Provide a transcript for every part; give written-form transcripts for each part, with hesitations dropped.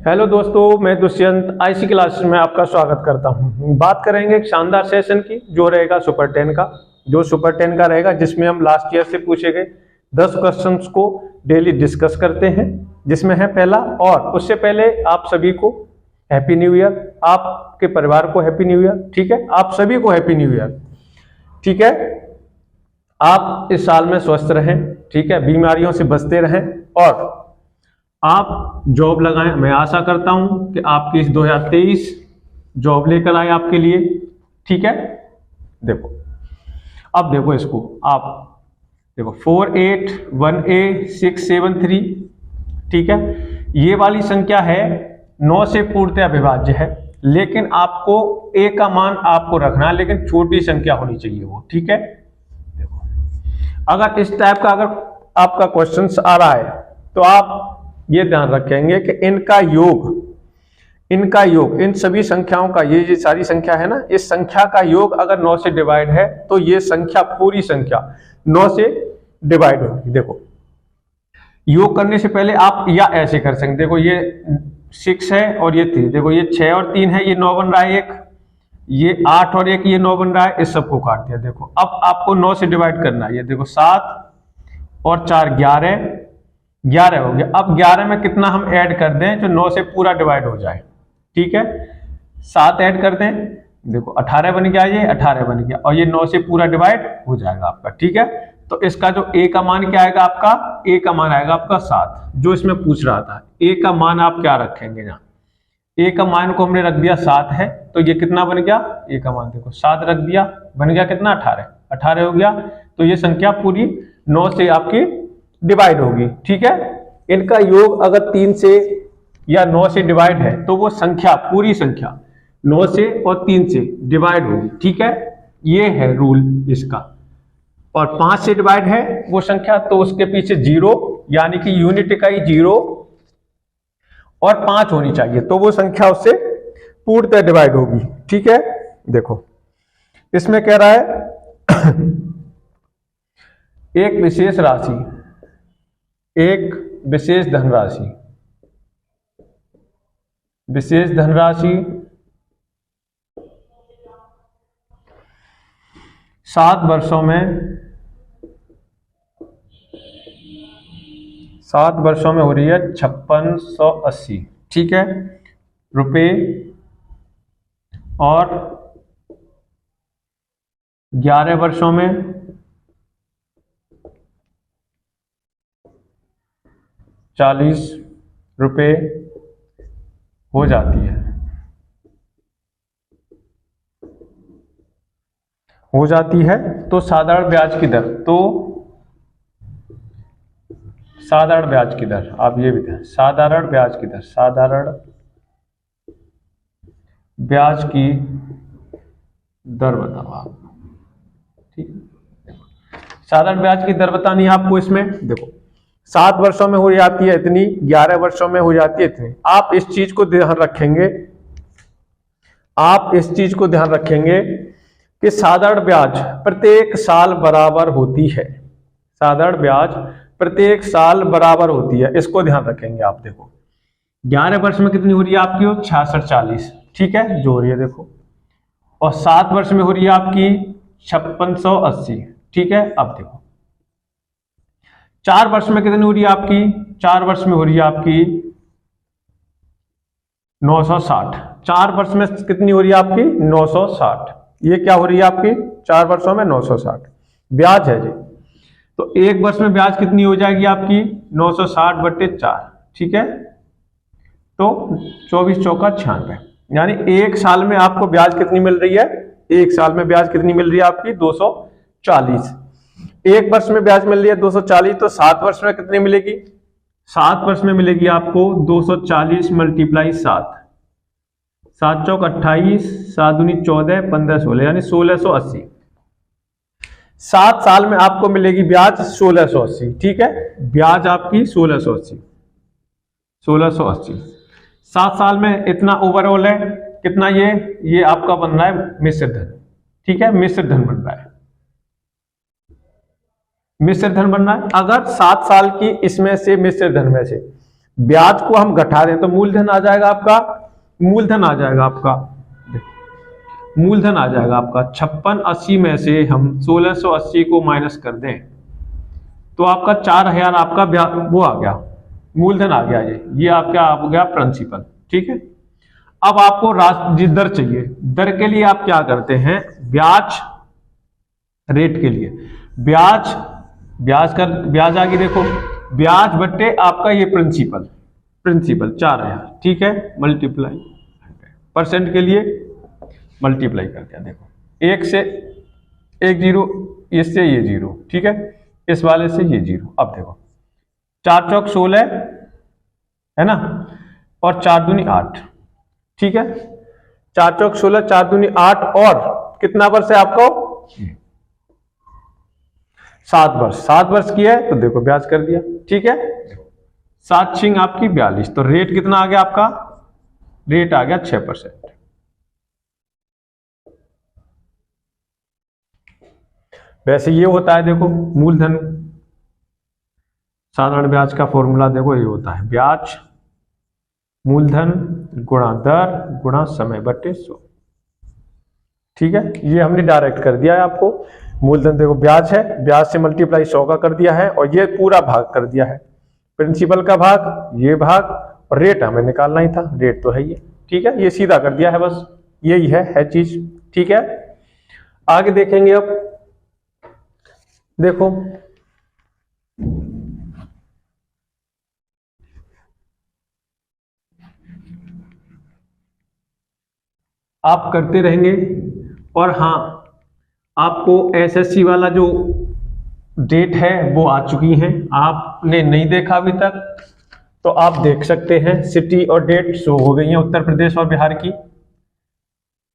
Hello दोस्तों, मैं Dushyant IC classes में आपका स्वागत करता हूं। बात करेंगे एक शानदार सेशन की जो रहेगा सुपर 10 का, जो सुपर 10 का रहेगा जिसमें हम लास्ट ईयर से पूछे गए 10 क्वेश्चंस को डेली डिस्कस करते हैं, जिसमें है पहला। और उससे पहले आप सभी को हैप्पी न्यू ईयर, आपके परिवार को हैप्पी न्यू ईयर। ठीक है, आप सभी को हैप्पी न्यू ईयर। ठीक है, आप इस साल में स्वस्थ रहें, ठीक है, बीमारियों से बचते रहें और आप जॉब लगाएं। मैं आशा करता हूं कि आपकी इस 2023 जॉब लेकर आए आपके लिए। ठीक है, देखो अब देखो इसको, आप देखो 48188673। ठीक है, ये वाली संख्या है 9 से पूर्णतः विभाज्य है, लेकिन आपको ए का मान आपको रखना है, लेकिन छोटी संख्या होनी चाहिए वो। ठीक है, देखो अगर इस टाइप का अगर आपका क्वेश्चन आ रहा है तो आप ये ध्यान रखेंगे कि इनका योग इन सभी संख्याओं का, ये सारी संख्या है ना, इस संख्या का योग अगर 9 से डिवाइड है तो ये संख्या पूरी संख्या 9 से डिवाइड होगी। देखो योग करने से पहले आप या ऐसे कर सकते, देखो ये 6 है और ये 3, देखो ये 6 और 3 है, ये 9 बन रहा है, एक ये 8 और 1 ये 9 बन रहा है, इस सबको काट दिया। देखो अब आपको 9 से डिवाइड करना है, ये देखो 7 और 4 11 हो गया। अब 11 में कितना हम ऐड कर दें जो 9 से पूरा डिवाइड हो जाए। ठीक है, 7 ऐड कर दें, देखो 18 बन गया, ये 18 बन गया और ये 9 से पूरा डिवाइड हो जाएगा आपका। ठीक है, तो इसका जो ए का मान क्या आएगा आपका, ए का मान आएगा आपका 7, जो इसमें पूछ रहा था। ए का मान आप क्या रखेंगे यहाँ, ए का मान को हमने रख दिया 7 है, तो ये कितना बन गया, ए का मान देखो 7 रख दिया, बन गया कितना 18 हो गया। तो ये संख्या पूरी 9 से आपकी डिवाइड होगी। ठीक है, इनका योग अगर 3 से या 9 से डिवाइड है तो वो संख्या पूरी संख्या 9 से और 3 से डिवाइड होगी। ठीक है, ये है रूल इसका। और 5 से डिवाइड है वो संख्या तो उसके पीछे 0 यानी कि यूनिट इकाई 0 और 5 होनी चाहिए, तो वो संख्या उससे पूर्णतः डिवाइड होगी। ठीक है, देखो इसमें कह रहा है एक विशेष राशि, एक विशेष धनराशि 7 वर्षों में हो रही है 5680। ठीक है, रुपए और 11 वर्षों में 40 रुपए हो जाती है, तो साधारण ब्याज की दर, साधारण ब्याज की दर आप ये भी दें, साधारण ब्याज की दर बताओ आप। ठीक है, साधारण ब्याज की दर बतानी है आपको। इसमें देखो 7 वर्षों में हो जाती है इतनी, 11 वर्षों में हो जाती है इतनी। आप इस चीज को ध्यान रखेंगे कि साधारण ब्याज प्रत्येक साल बराबर होती है, साधारण ब्याज प्रत्येक साल बराबर होती है, इसको ध्यान रखेंगे आप। देखो 11 वर्ष में कितनी हो रही है आपकी, 6640। ठीक है, जो हो रही है देखो, और 7 वर्ष में हो रही है आपकी 5680। ठीक है, अब देखो 4 वर्ष में कितनी हो रही है आपकी, 4 वर्ष में हो रही है आपकी 960। 4 वर्ष में कितनी हो रही है आपकी 960, ये क्या हो रही है आपकी 4 वर्षों में 960 ब्याज है जी। तो 1 वर्ष में ब्याज कितनी हो जाएगी आपकी 960/4। ठीक है, तो 24 चौका 96, यानी 1 साल में आपको ब्याज कितनी मिल रही है, 1 साल में ब्याज कितनी मिल रही है आपकी 240। 1 वर्ष में ब्याज मिल रही है 240, तो 7 वर्ष में कितनी मिलेगी, 7 वर्ष में मिलेगी आपको 240 × 7, 7 चौक 28, 7 दूनी 14, 15 16, यानी 1680। 7 साल में आपको मिलेगी ब्याज 1680। ठीक है, ब्याज आपकी 1680। 7 साल में इतना ओवरऑल है, कितना ये आपका बन रहा है मिश्र धन। ठीक है, मिश्र धन बन रहा है, मिश्र धन बनना है। अगर 7 साल की इसमें से मिश्र धन में से ब्याज को हम घटा दें तो मूलधन आ जाएगा आपका, मूलधन आ जाएगा आपका, मूलधन आ जाएगा आपका 5680 में से हम 1680 को माइनस कर दें तो आपका 4000 आपका वो आ गया, मूलधन आ गया। ये आपका आ गया प्रिंसिपल। ठीक है, अब आपको दर चाहिए। दर के लिए आप क्या करते हैं, ब्याज रेट के लिए ब्याज आ गई, देखो ब्याज बट्टे आपका ये प्रिंसिपल 4000, ठीक है, मल्टीप्लाई परसेंट के लिए मल्टीप्लाई कर दिया। देखो 1 से 1 0, इससे ये 0, ठीक है, इस वाले से ये 0। अब देखो 4 चौक 16 है ना, और 4 दूनी 8, ठीक है, 4 चौक 16, 4 दूनी 8, और कितना वर्ष है आपको, 7 वर्ष। 7 वर्ष की है तो देखो ब्याज कर दिया। ठीक है, 7 छिंग आपकी 42, तो रेट कितना आ गया आपका, रेट आ गया 6%। वैसे ये होता है, देखो मूलधन साधारण ब्याज का फॉर्मूला देखो ये होता है, ब्याज मूलधन गुणा दर गुणा समय बट्टे 100। ठीक है, ये हमने डायरेक्ट कर दिया है आपको। मूलधन देखो ब्याज है, ब्याज से मल्टीप्लाई 100 का कर दिया है, और ये पूरा भाग कर दिया है, प्रिंसिपल का भाग, ये भाग, और रेट हमें निकालना ही था, रेट तो है ये। ठीक है, ये सीधा कर दिया है, बस यही है चीज। ठीक है, आगे देखेंगे। अब देखो आप करते रहेंगे, और हाँ आपको एसएससी वाला जो डेट है वो आ चुकी है, आपने नहीं देखा अभी तक तो आप देख सकते हैं। सिटी और डेट शो हो गई है उत्तर प्रदेश और बिहार की,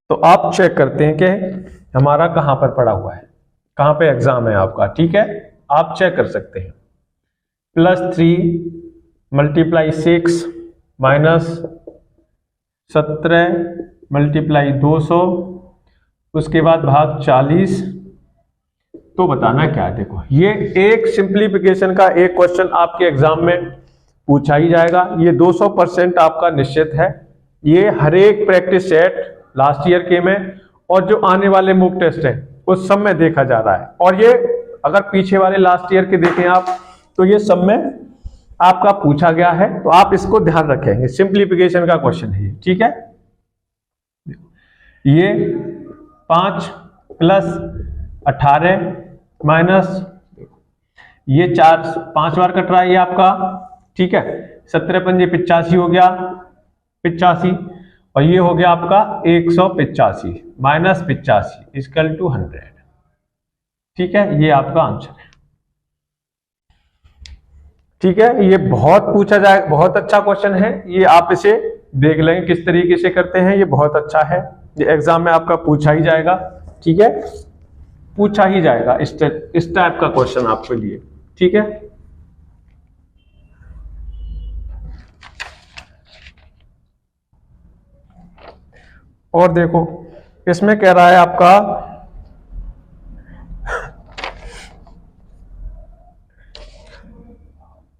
तो आप चेक करते हैं कि हमारा कहां पर पड़ा हुआ है, कहां पे एग्जाम है आपका। ठीक है, आप चेक कर सकते हैं। +3 मल्टीप्लाई 6 माइनस 17 मल्टीप्लाई 200, उसके बाद भाग 40, तो बताना क्या है। देखो ये एक सिंप्लीफिकेशन का एक क्वेश्चन आपके एग्जाम में पूछा ही जाएगा, ये 200% आपका निश्चित है। ये हर एक प्रैक्टिस सेट लास्ट ईयर के में और जो आने वाले मॉक टेस्ट है उस सब में देखा जा रहा है, और ये अगर पीछे वाले लास्ट ईयर के देखें आप तो ये सब में आपका पूछा गया है, तो आप इसको ध्यान रखेंगे। सिंप्लीफिकेशन का क्वेश्चन है ये। ठीक है, ये 5 + 18 माइनस ये 4 5 बार कट रहा है ये आपका। ठीक है, 17 पंजे 85 हो गया, 85, और ये हो गया आपका 185 माइनस 85 इक्वल टू 100। ठीक है, ये आपका आंसर है। ठीक है, ये बहुत पूछा जाए, बहुत अच्छा क्वेश्चन है ये, आप इसे देख लेंगे किस तरीके से करते हैं, ये बहुत अच्छा है, ये एग्जाम में आपका पूछा ही जाएगा। ठीक है, पूछा ही जाएगा इस टाइप का क्वेश्चन आपके लिए। ठीक है, और देखो इसमें कह रहा है आपका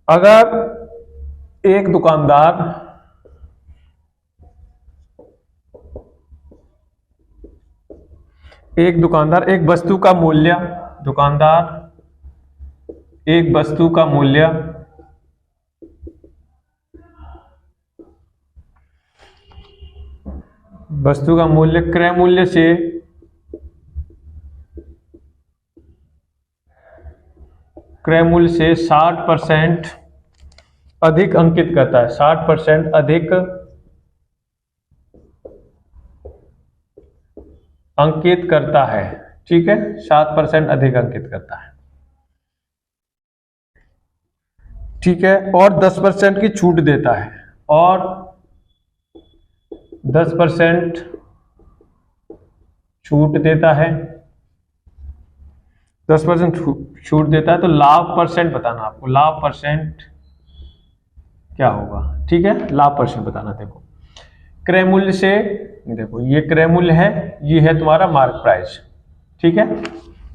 अगर एक दुकानदार एक वस्तु का मूल्य, एक वस्तु का मूल्य क्रय मूल्य से 60% अधिक अंकित करता है, 60% अधिक अंकित करता है। ठीक है, 7% अधिक अंकित करता है। ठीक है, और 10% की छूट देता है, और 10% छूट देता है, 10% छूट देता है, तो लाभ परसेंट बताना आपको, लाभ परसेंट क्या होगा। ठीक है, लाभ परसेंट बताना। देखो क्रय मूल्य से, देखो ये क्रय मूल्य है, ये है तुम्हारा मार्क प्राइस। ठीक है,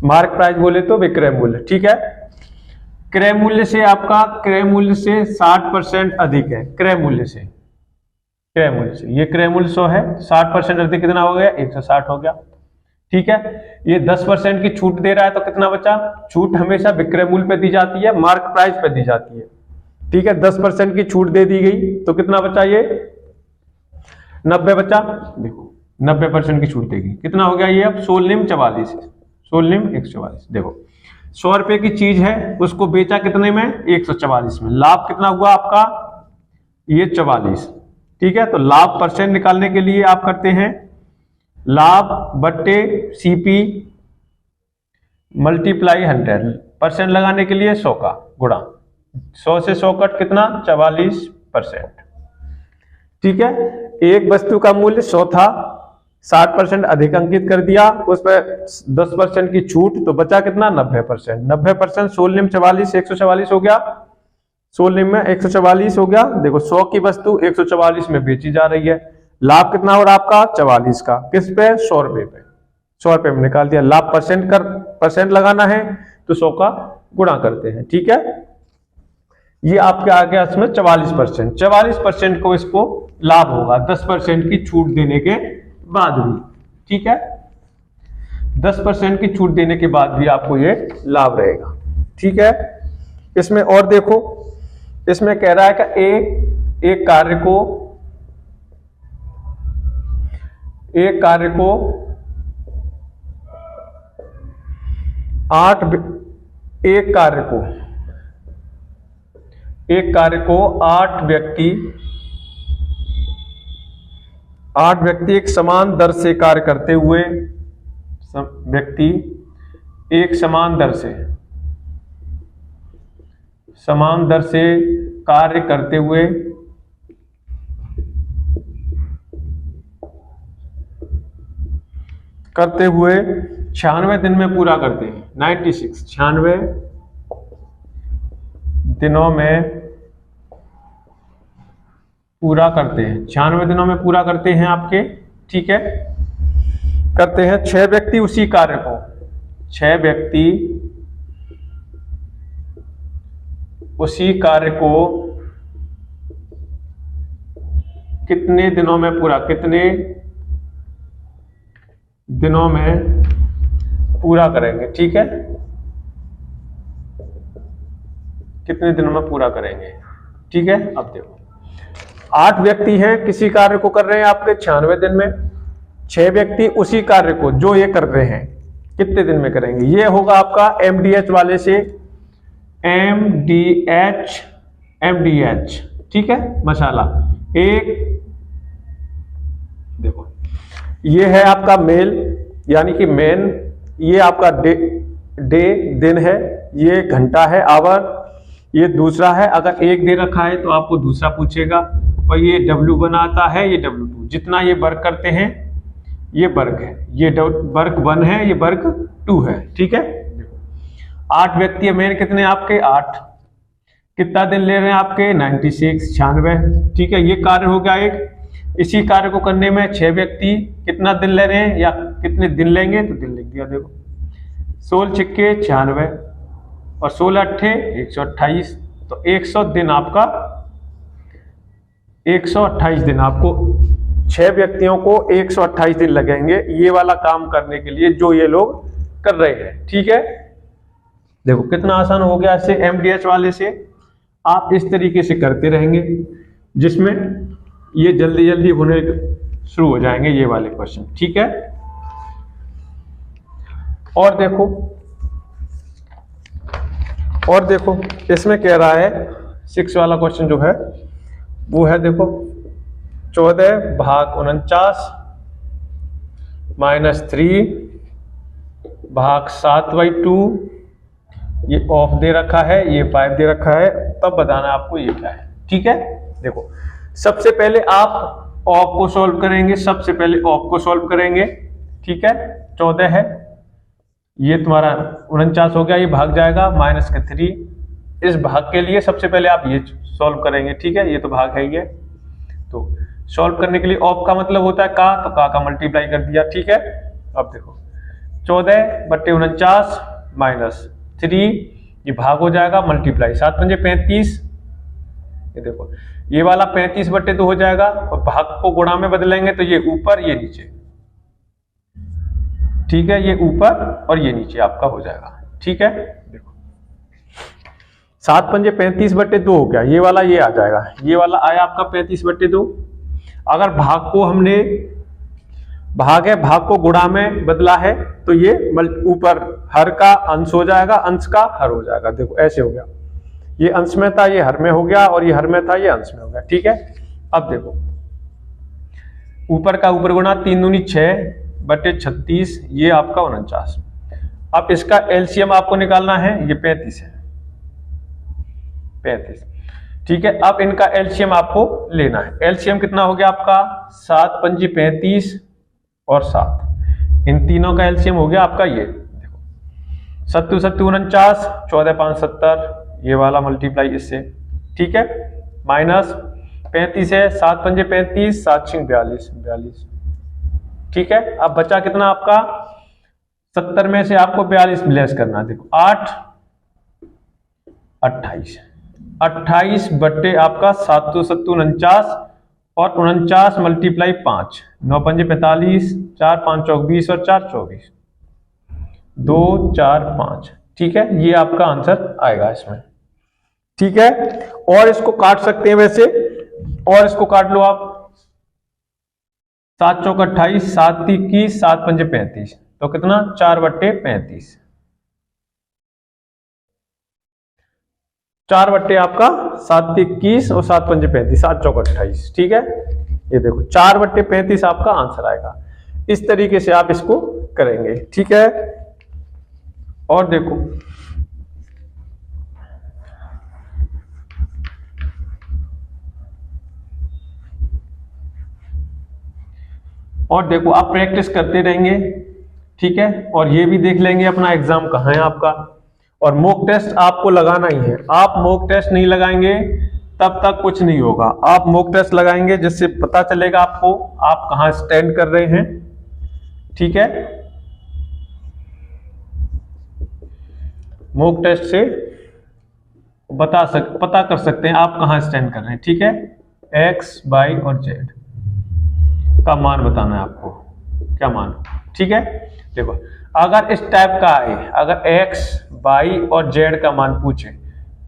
मार्क प्राइस बोले तो विक्रय मूल्य। ठीक है, क्रय मूल्य से आपका क्रय मूल्य से 60% अधिक है। क्रय मूल्य से ये क्रय मूल्य 100 है, 60% अधिक कितना हो गया, 160 हो गया। ठीक है, ये 10% की छूट दे रहा है तो कितना बचा, छूट हमेशा विक्रय मूल्य पे दी जाती है, मार्क प्राइस पे दी जाती है। ठीक है, 10% की छूट दे दी गई तो कितना बचा, ये 90 बचा। देखो 90% की छूट देगी, कितना हो गया ये, अब 16 निम 44 है, 16 निम 144। देखो 100 रुपए की चीज है, उसको बेचा कितने में, 144 में। लाभ कितना हुआ आपका, ये 44। ठीक है, तो लाभ परसेंट निकालने के लिए आप करते हैं लाभ बट्टे सीपी मल्टीप्लाई 100, लगाने के लिए 100 का गुणा 100 से 100 कट कितना, 44%। ठीक है, एक वस्तु का मूल्य 100 था, 60% अधिक अंकित कर दिया, उस पर 10% की छूट, तो बचा कितना, 90%। 90% 16 निम 44, 144 हो गया, 16 निम में 144 हो गया। देखो 100 की वस्तु 144 में बेची जा रही है, लाभ कितना हो रहा आपका, 44 का, किस पे, 100 रुपए पे, 100 रुपए में निकाल दिया। लाभ परसेंट लगाना है तो 100 का गुणा करते हैं। ठीक है, ये आपके आ गया इसमें 44%। 44% को इसको लाभ होगा 10% की छूट देने के बाद भी। ठीक है, 10% की छूट देने के बाद भी आपको ये लाभ रहेगा। ठीक है, इसमें और देखो, इसमें कह रहा है कि एक कार्य को एक कार्य को 8 व्यक्ति एक समान दर से कार्य करते हुए, समान दर से कार्य करते हुए 96 दिन में पूरा करते हैं। 96 दिनों में पूरा करते हैं, 96 दिनों में पूरा करते हैं आपके। ठीक है, करते हैं 6 व्यक्ति उसी कार्य को, 6 व्यक्ति उसी कार्य को कितने दिनों में पूरा करेंगे। ठीक है, कितने दिनों में पूरा करेंगे। ठीक है, अब देखो 8 व्यक्ति हैं, किसी कार्य को कर रहे हैं आपके 96 दिन में, 6 व्यक्ति उसी कार्य को जो ये कर रहे हैं कितने दिन में करेंगे। ये होगा आपका एमडीएच वाले से, एमडीएच। ठीक है, मसाला एक, देखो ये है आपका मेल यानी कि मेन, ये आपका डे दिन है, ये घंटा है आवर, ये दूसरा है। अगर एक दे रखा है तो आपको दूसरा पूछेगा, और ये डब्ल्यू बनाता है, ये W2। जितना ये वर्क करते हैं ये वर्क है, ये वर्क 1 है, ये वर्क 2 है। ठीक है, 8 व्यक्ति है, मेन कितने आपके 8, कितना दिन ले रहे हैं आपके 96। ठीक है, ये कार्य हो गया एक। इसी कार्य को करने में 6 व्यक्ति कितना दिन ले रहे हैं या कितने दिन लेंगे, तो दिन लिख दिया। देखो 16 छिक्के 96 और 16 अट्ठे 128, तो 100 दिन आपका 128 दिन आपको 6 व्यक्तियों को 128 दिन लगेंगे ये वाला काम करने के लिए जो ये लोग कर रहे हैं। ठीक है, देखो कितना आसान हो गया। इससे एमडीएच वाले से आप इस तरीके से करते रहेंगे जिसमें ये जल्दी जल्दी होने शुरू हो जाएंगे ये वाले क्वेश्चन। ठीक है, और देखो इसमें कह रहा है 6 वाला क्वेश्चन जो है वो है, देखो 14 भाग 49 -3 भाग 7/2, ये ऑफ दे रखा है, ये 5 दे रखा है, तब बताना आपको ये क्या है। ठीक है, देखो सबसे पहले आप ऑफ को सॉल्व करेंगे, ठीक है, 14 है, ये तुम्हारा 49 हो गया, ये भाग जाएगा -3। इस भाग के लिए सबसे पहले आप ये सॉल्व करेंगे। ठीक है, ये तो भाग है, ये तो सॉल्व करने के लिए ऑफ का मतलब होता है का, तो का मल्टीप्लाई कर दिया। ठीक है, अब देखो 14/49 -3 ये भाग हो जाएगा मल्टीप्लाई, 7 पंजे 35, ये देखो ये वाला 35/2 हो जाएगा और भाग को गुणा में बदलेंगे तो ये ऊपर ये नीचे, ठीक है, ये ऊपर और ये नीचे आपका हो जाएगा, ठीक है। देखो 7 पंजे 35/2 हो गया, ये वाला ये आ जाएगा, ये वाला आया आपका 35/2। अगर भाग को हमने भाग है भाग को गुणा में बदला है तो ये ऊपर हर का अंश हो जाएगा, अंश का हर हो जाएगा। देखो ऐसे हो गया, ये अंश में था ये हर में हो गया और ये हर में था ये अंश में हो गया, ठीक है। अब देखो ऊपर का ऊपर गुणा 3 दूनी 6/36, ये आपका 49। अब इसका एलसीएम आपको निकालना है, ये 35 है, 35, ठीक है। अब इनका एलसीएम आपको लेना है, एलसीएम कितना हो गया आपका 7 पंजे 35 और 7, इन तीनों का एलसीएम हो गया आपका ये देखो 7 7 49, 14 5 70, ये वाला मल्टीप्लाई इससे, ठीक है, माइनस 35 है, 7 पंजे 35, 7 6 42, ठीक है। अब बचा कितना आपका 70 में से आपको 42 लेस करना, देखो 8 28, 28 बट्टे आपका 7 7 49 और 49 मल्टीप्लाई 5, 9 पंजे 45, 4 5 24 और 4 24, 2 4 5, ठीक है, ये आपका आंसर आएगा इसमें, ठीक है। और इसको काट सकते हैं वैसे, और इसको काट लो आप, 7 चौक 28, 7 21, 7 पंजे 35, तो कितना 4/35, 4 आपका 7 21 और 7 पंजे 35, 7 चौक 28, ठीक है। ये देखो 4/35 आपका आंसर आएगा। इस तरीके से आप इसको करेंगे, ठीक है। और देखो आप प्रैक्टिस करते रहेंगे, ठीक है। और ये भी देख लेंगे अपना एग्जाम कहाँ है आपका, और मॉक टेस्ट आपको लगाना ही है। आप मॉक टेस्ट नहीं लगाएंगे तब तक कुछ नहीं होगा, आप मॉक टेस्ट लगाएंगे जिससे पता चलेगा आपको आप कहाँ स्टैंड कर रहे हैं, ठीक है। मॉक टेस्ट से पता कर सकते हैं आप कहाँ स्टैंड कर रहे हैं, ठीक है। एक्स वाई और जेड का मान बताना है आपको, क्या मान, ठीक है। देखो अगर इस टाइप का आए, अगर एक्स वाई और जेड का मान पूछे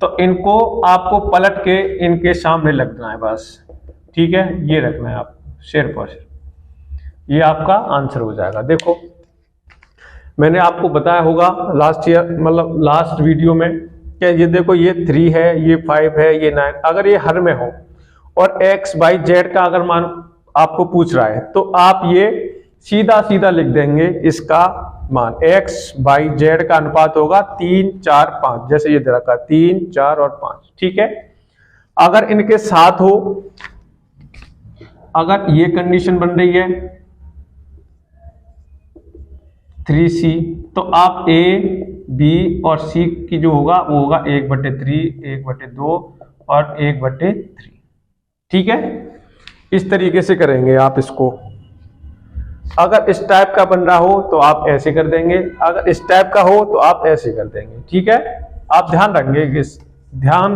तो इनको आपको पलट के इनके सामने लगना है बस, ठीक है, ये रखना है आप शेर पर शेर, ये आपका आंसर हो जाएगा। देखो मैंने आपको बताया होगा लास्ट ईयर, मतलब लास्ट वीडियो में, कि ये देखो ये 3 है, ये 5 है, ये 9, अगर ये हर में हो और एक्स वाई जेड का अगर मान आपको पूछ रहा है तो आप ये सीधा सीधा लिख देंगे इसका मान, एक्स वाई जेड का अनुपात होगा 3 4 5, जैसे ये दे रखा 3 4 और 5, ठीक है। अगर इनके साथ हो, अगर ये कंडीशन बन रही है 3C, तो आप A B और C की जो होगा वो होगा 1/3, 1/2 और 1/3, ठीक है। इस तरीके से करेंगे आप इसको। अगर इस टाइप का बन रहा हो तो आप ऐसे कर देंगे, अगर इस टाइप का हो तो आप ऐसे कर देंगे, ठीक है। आप ध्यान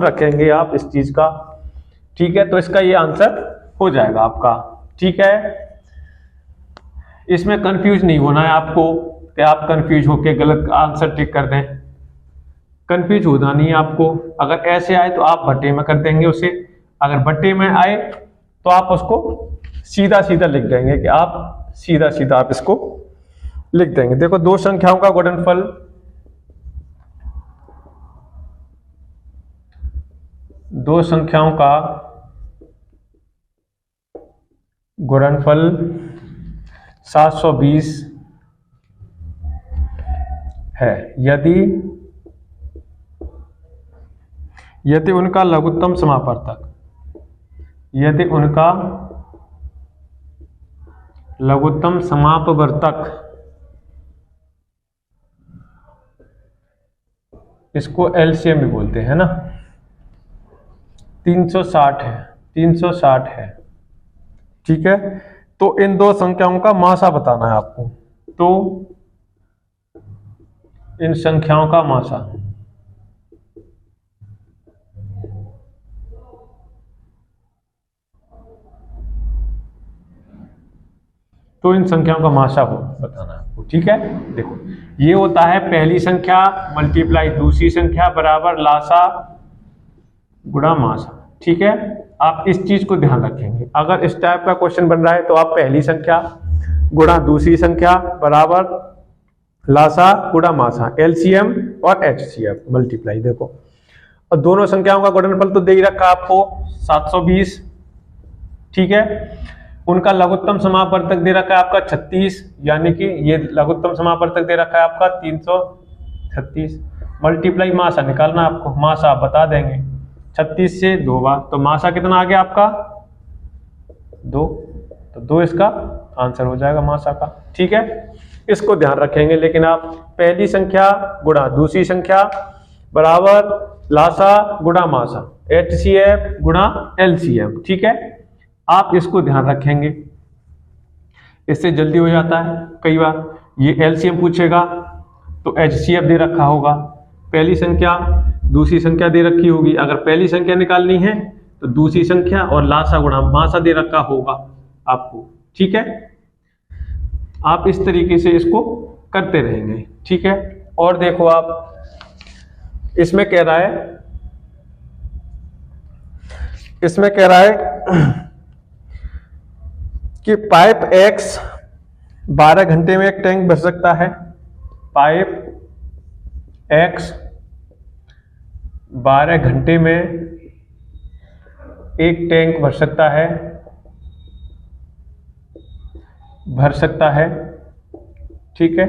रखेंगे आप इस चीज का, ठीक है। तो इसका ये आंसर हो जाएगा आपका, ठीक है। इसमें कंफ्यूज नहीं होना है आपको कि आप कंफ्यूज होके गलत आंसर टिक कर दें, कंफ्यूज होना नहीं है आपको। अगर ऐसे आए तो आप बट्टे में कर देंगे उसे, अगर बट्टे में आए तो आप उसको सीधा सीधा लिख देंगे, कि आप सीधा सीधा आप इसको लिख देंगे। देखो दो संख्याओं का गुणनफल, दो संख्याओं का गुणनफल 720 है यदि उनका लघुत्तम समापवर्तक, यदि उनका लघुत्तम समापवर्तक, इसको एलसीएम भी बोलते हैं ना, 360 है, 360 है, ठीक है। तो इन दो संख्याओं का मासा बताना है आपको, तो इन संख्याओं का मासा तो इन संख्याओं का मासा हो बताना आपको। ठीक है, देखो ये होता है पहली संख्या मल्टीप्लाई दूसरी संख्या बराबर लासा गुणा मासा। ठीक है, आप इस चीज को ध्यान रखेंगे। अगर इस टाइप का क्वेश्चन बन रहा है तो आप पहली संख्या गुणा दूसरी संख्या बराबर लासा गुणा मासा, एलसीएम और एचसीएफ मल्टीप्लाई। देखो और दोनों संख्याओं का गुणनफल तो दे ही रखा आपको 720। ठीक है, उनका लघुत्तम समापवर्तक दे रखा है आपका 36, यानी कि ये लघुत्तम समापवर्तक दे रखा है आपका 336। मल्टीप्लाई मासा निकालना आपको, मासा आप बता देंगे 36 से 2 बार, तो मासा कितना आ गया आपका 2, तो 2 इसका आंसर हो जाएगा मासा का। ठीक है, इसको ध्यान रखेंगे। लेकिन आप पहली संख्या गुणा दूसरी संख्या बराबर लासा गुणा मासा, एचसीएफ गुणा एलसीएम। ठीक है, आप इसको ध्यान रखेंगे, इससे जल्दी हो जाता है। कई बार ये एलसीएम पूछेगा तो एचसीएफ दे रखा होगा, पहली संख्या दूसरी संख्या दे रखी होगी। अगर पहली संख्या निकालनी है तो दूसरी संख्या और लासा गुणा मासा दे रखा होगा आपको। ठीक है, आप इस तरीके से इसको करते रहेंगे। ठीक है, और देखो आप इसमें कह रहा है कि पाइप एक्स 12 घंटे में एक टैंक भर सकता है। पाइप एक्स 12 घंटे में एक टैंक भर सकता है। ठीक है,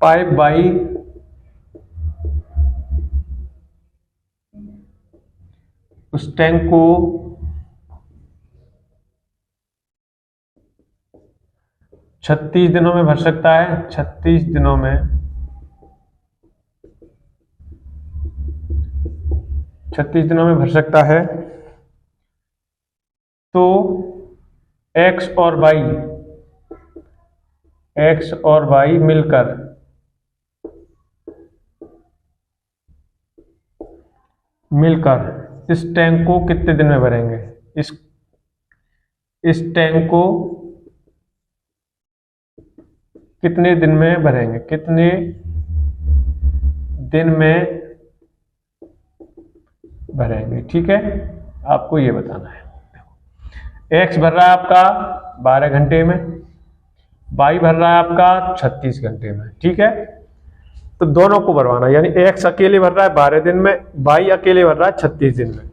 पाइप बाई उस टैंक को 36 दिनों में भर सकता है। 36 दिनों में 36 दिनों में भर सकता है। तो एक्स और वाई मिलकर इस टैंक को कितने दिन में भरेंगे? इस टैंक को कितने दिन में भरेंगे? कितने दिन में भरेंगे? ठीक है, आपको ये बताना है। एक्स भर रहा है आपका 12 घंटे में, वाई भर रहा है आपका 36 घंटे में। ठीक है, तो दोनों को भरवाना, यानी एक्स अकेले भर रहा है 12 दिन में, वाई अकेले भर रहा है 36 दिन में।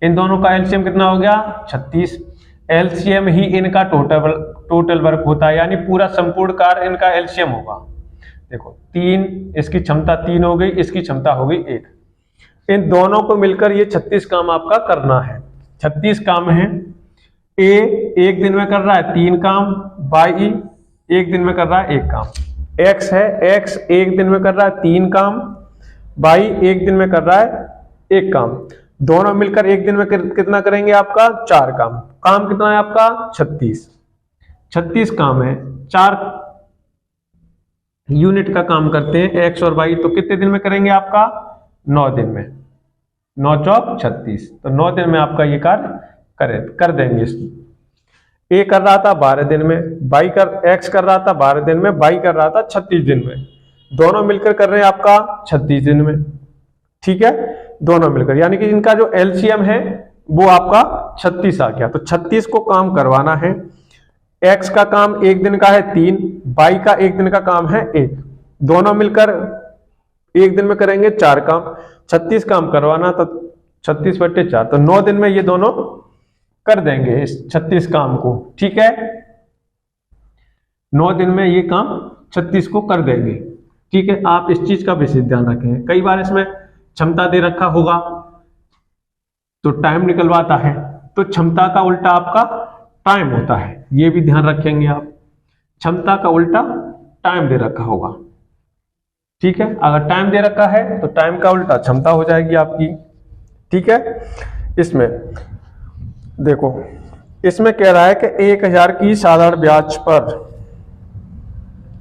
इन दोनों का एलसीएम कितना हो गया? 36। एलसीएम ही इनका टोटल वर्क होता है, यानी पूरा संपूर्ण कार्य इनका एलसीएम होगा। देखो 3, इसकी क्षमता 3 हो गई, इसकी क्षमता हो गई 1। इन दोनों को मिलकर ये 36 काम आपका करना है। 36 काम है। ए एक दिन में कर रहा है 3 काम, वाई एक दिन में कर रहा है 1 काम। एक्स है, एक्स एक दिन में कर रहा है 3 काम, वाई एक दिन में कर रहा है 1 काम। दोनों मिलकर एक दिन में कितना करेंगे? आपका 4 काम। काम कितना है आपका? 36 काम है। 4 यूनिट का काम करते हैं एक्स और वाई, तो कितने दिन में करेंगे? आपका 9 दिन में। 9 चौक 36, तो 9 दिन में आपका ये कार्य कर देंगे। ए कर रहा था 12 दिन में, एक्स कर रहा था 12 दिन में, वाई कर रहा था 36 दिन में। दोनों मिलकर कर रहे हैं आपका 36 दिन में। ठीक है, दोनों मिलकर, यानी कि इनका जो एलसीएम है वो आपका 36 आ गया। तो 36 को काम करवाना है। एक्स का काम 1 दिन का है 3, वाई का 1 दिन का काम है 1। दोनों मिलकर 1 दिन में करेंगे 4 काम। 36 काम करवाना, तो 36/4, तो 9 दिन में ये दोनों कर देंगे इस 36 काम को। ठीक है, 9 दिन में ये काम 36 को कर देंगे। ठीक है, आप इस चीज का विशेष ध्यान रखें। कई बार इसमें क्षमता दे रखा होगा तो टाइम निकलवाता है, तो क्षमता का उल्टा आपका टाइम होता है, ये भी ध्यान रखेंगे आप। क्षमता का उल्टा टाइम दे रखा होगा। ठीक है, अगर टाइम दे रखा है तो टाइम का उल्टा क्षमता हो जाएगी आपकी। ठीक है, इसमें देखो, इसमें कह रहा है कि 1000 की साधारण ब्याज पर,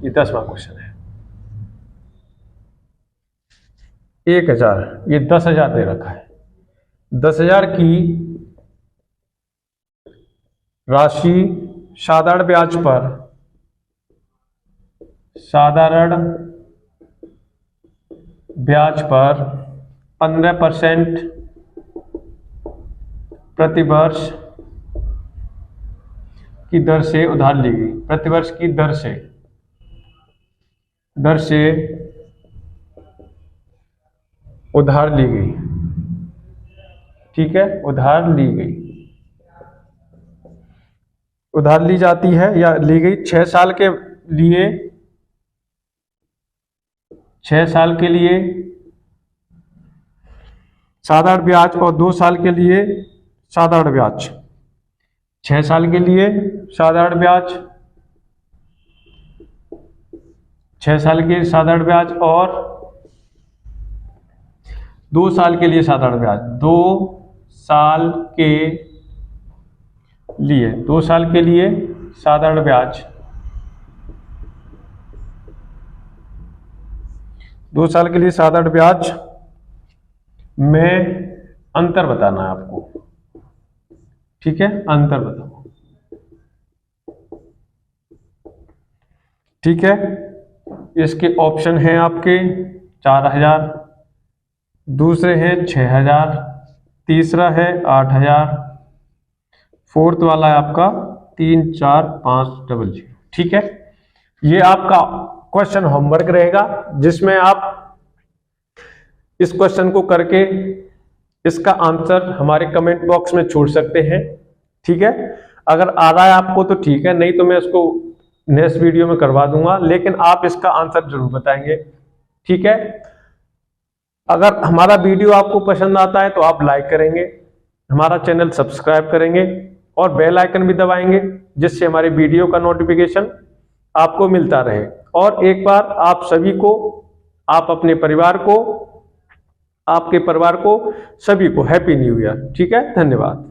ये 10वां क्वेश्चन है। 1000, ये 10,000 दे रखा है। 10,000 की राशि साधारण ब्याज पर 15% प्रतिवर्ष की दर से उधार ली गई। प्रतिवर्ष की दर से उधार ली गई। ठीक है, उधार ली गई, उधार ली जाती है या ली गई 6 साल के लिए, 6 साल के लिए साधारण ब्याज और 2 साल के लिए साधारण ब्याज। 6 साल के लिए साधारण ब्याज, 6 साल के साधारण ब्याज और 2 साल के लिए साधारण ब्याज। 2 साल के लिए, 2 साल के लिए साधारण ब्याज, 2 साल के लिए साधारण ब्याज में अंतर बताना है आपको। ठीक है, अंतर बताओ। ठीक है, इसके ऑप्शन हैं आपके 4000, दूसरे हैं 6000, तीसरा है 8000, फोर्थ वाला है आपका 34500। ठीक है, ये आपका क्वेश्चन होमवर्क रहेगा, जिसमें आप इस क्वेश्चन को करके इसका आंसर हमारे कमेंट बॉक्स में छोड़ सकते हैं। ठीक है, अगर आ रहा है आपको तो ठीक है, नहीं तो मैं इसको नेक्स्ट वीडियो में करवा दूंगा, लेकिन आप इसका आंसर जरूर बताएंगे। ठीक है, अगर हमारा वीडियो आपको पसंद आता है तो आप लाइक करेंगे, हमारा चैनल सब्सक्राइब करेंगे और बेल आइकन भी दबाएंगे, जिससे हमारे वीडियो का नोटिफिकेशन आपको मिलता रहे। और एक बार आप सभी को, आप अपने परिवार को, आपके परिवार को, सभी को हैप्पी न्यू ईयर। ठीक है, धन्यवाद।